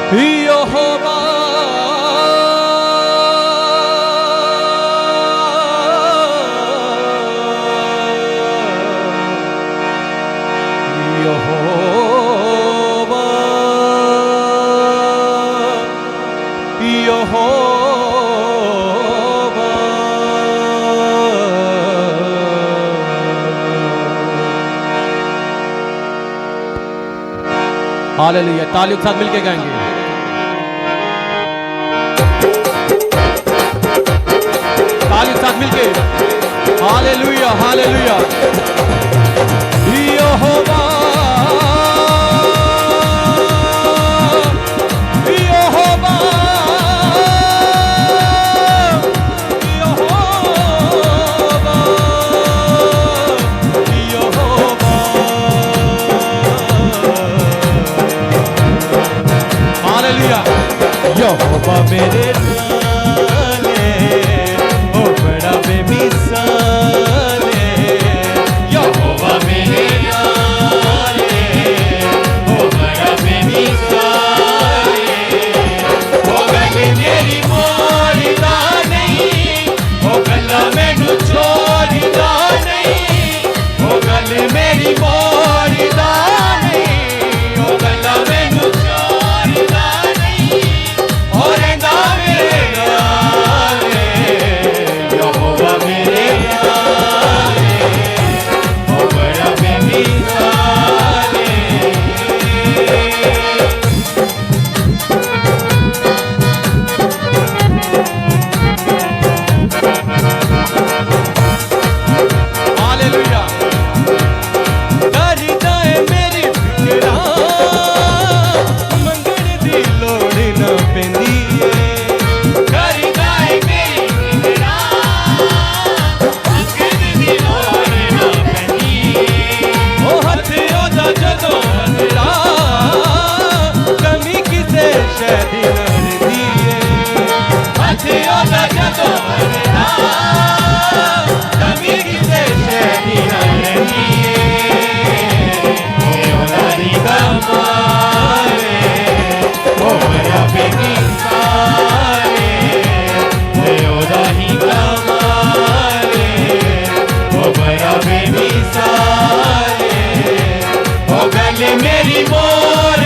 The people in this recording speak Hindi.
यहोवा यहोवा यहोवा हालेलुया। तालियों के साथ मिलके गाएंगे। तालियों के साथ मिलके हालेलुया हालेलुया। यहोवा यहोवा यहोवा हालेलुया। यहोवा मेरे नाले ओ बड़ा बेमिसाल है। यहोवा मेरे नाले ओ बड़ा बेमिसाल है। ओ गले मेरी मोड़दा नहीं, ओ गला मैनू छोड़दा नहीं, ओ गले मेरी मोड़दा नहीं, ओ गला मैनू छोड़दा नहीं, ओ रहंदा मेरे नाल है। यहोवा मेरे नाल है, ओ बड़ा बेमिसाल है। हालेलुया। करदा है मेरी फिकरां, मंगण दी लोड़ ना पैंदी है। करदा है मेरी फिकरां, मंगण दी लोड़ ना पैंदी है। ओ हथ ओदा जदों हथड़ा, कमी किसे शै दी ना रहिंदी है। हथ ओदा जदों हथड़ा, कमी किसे शै दी ना रहिंदी है। ओदा दी कमाल है, ओ बड़ा बेमिसाल है। ओदा ही कमाल है, ओ बड़ा बेमिसाल है। ओ गले मेरी मोर